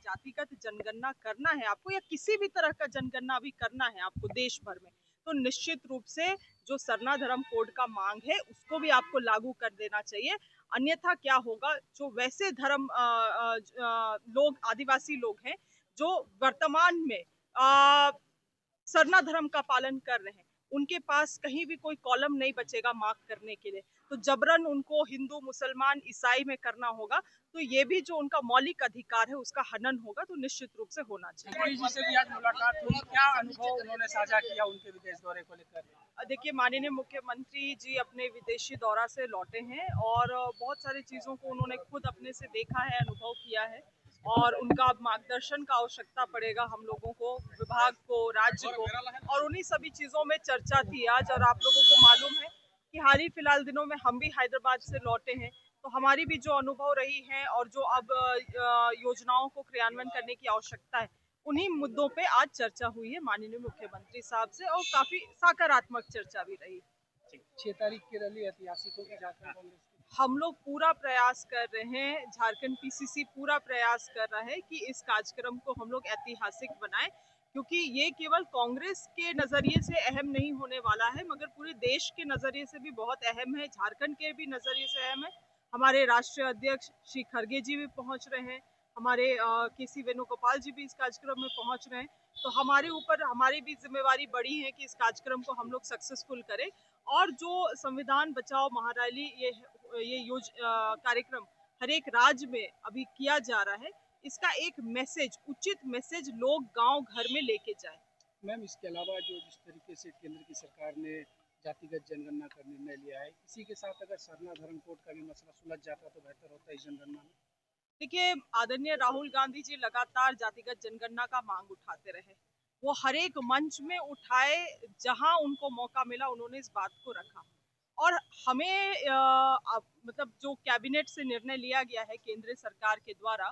जातिगत जनगणना करना है आपको या किसी भी तरह का जनगणना भी करना है आपको देश भर में, तो निश्चित रूप से जो सरना धर्म कोड का मांग है उसको भी आपको लागू कर देना चाहिए। अन्यथा क्या होगा, जो वैसे धर्म लोग आदिवासी लोग हैं जो वर्तमान में सरना धर्म का पालन कर रहे हैं, उनके पास कहीं भी कोई कॉलम नहीं बचेगा मार्क करने के लिए, तो जबरन उनको हिंदू मुसलमान ईसाई में करना होगा। तो ये भी जो उनका मौलिक अधिकार है उसका हनन होगा, तो निश्चित रूप से होना चाहिए। मोदी जी से भी आज मुलाकात हुई, क्या अनुभव उन्होंने साझा किया उनके विदेश दौरे को लेकर? देखिए, माननीय मुख्यमंत्री जी अपने विदेशी दौरा से लौटे हैं और बहुत सारी चीज़ों को उन्होंने खुद अपने से देखा है, अनुभव किया है और उनका अब मार्गदर्शन का आवश्यकता पड़ेगा हम लोगों को, विभाग को, राज्य को, और उन्हीं सभी चीज़ों में चर्चा थी आज। और आप लोगों को मालूम है कि हाल ही फिलहाल दिनों में हम भी हैदराबाद से लौटे हैं, तो हमारी भी जो अनुभव रही है और जो अब योजनाओं को क्रियान्वयन करने की आवश्यकता है, उन्हीं मुद्दों पे आज चर्चा हुई है माननीय मुख्यमंत्री साहब से और काफी सकारात्मक चर्चा भी रही। 6 तारीख की रैली ऐतिहासिक होगी झारखंड कांग्रेस की। हम लोग पूरा प्रयास कर रहे हैं, झारखंड पीसीसी पूरा प्रयास कर रहा है कि इस कार्यक्रम को हम लोग ऐतिहासिक बनाएं, क्योंकि ये केवल कांग्रेस के नजरिए से अहम नहीं होने वाला है मगर पूरे देश के नजरिए से भी बहुत अहम है, झारखंड के भी नजरिए से अहम है। हमारे राष्ट्रीय अध्यक्ष श्री खड़गे जी भी पहुंच रहे हैं, हमारे केसी वेणुगोपाल जी भी इस कार्यक्रम में पहुंच रहे हैं, तो हमारे ऊपर हमारी भी जिम्मेवारी बड़ी है कि इस कार्यक्रम को हम लोग सक्सेसफुल करें। और जो संविधान बचाओ महारैली ये कार्यक्रम हर एक राज्य में अभी किया जा रहा है, इसका एक मैसेज, उचित मैसेज लोग गांव घर में लेके जाए। मैम, इसके अलावा जो जिस तरीके से केंद्र की सरकार ने जातिगत जनगणना का निर्णय लिया है, इसी के साथ अगर सरना धर्म कोड का भी मसला सुलझ जाता तो बेहतर होता इस जनगणना में। देखिए, आदरणीय राहुल गांधी जी लगातार जातिगत जनगणना का मांग उठाते रहे, वो हर एक मंच में उठाए, जहां उनको मौका मिला उन्होंने इस बात को रखा। और हमें मतलब जो कैबिनेट से निर्णय लिया गया है केंद्र सरकार के द्वारा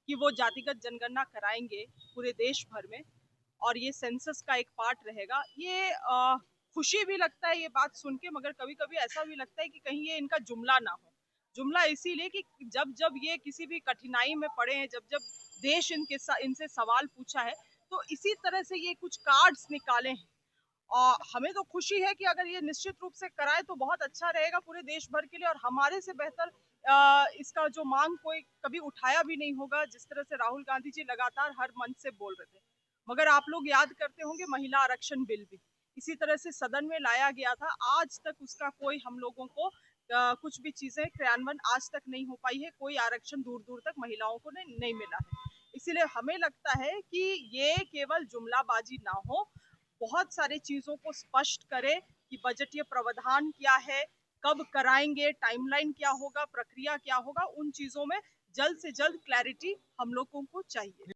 कि वो जातिगत जनगणना कराएंगे पूरे देश भर में और ये सेंसस का एक पार्ट रहेगा, ये खुशी भी लगता है ये बात सुन के, मगर कभी कभी ऐसा भी लगता है कि कहीं ये इनका जुमला ना हो। जुमला इसीलिए कि जब जब ये किसी भी कठिनाई में पड़े हैं, जब जब देश इनसे सवाल पूछा है, तो इसी तरह से ये कुछ कार्ड्स निकाले हैं। और हमें तो खुशी है कि अगर ये निश्चित रूप से कराए तो बहुत अच्छा रहेगा पूरे देश भर के लिए, और हमारे से बेहतर इसका जो मांग कोई कभी उठाया भी नहीं होगा, जिस तरह से राहुल गांधी जी लगातार हर मंच से बोल रहे थे। मगर आप लोग याद करते होंगे महिला आरक्षण बिल भी इसी तरह से सदन में लाया गया था, आज तक उसका कोई हम लोगों को कुछ भी चीजें क्रियान्वयन आज तक नहीं हो पाई है, कोई आरक्षण दूर दूर तक महिलाओं को नहीं मिला है। इसीलिए हमें लगता है कि ये केवल जुमलाबाजी ना हो, बहुत सारी चीजों को स्पष्ट करे कि बजटीय प्रावधान क्या है, कब कराएंगे, टाइमलाइन क्या होगा, प्रक्रिया क्या होगा, उन चीजों में जल्द से जल्द क्लैरिटी हम लोगों को चाहिए।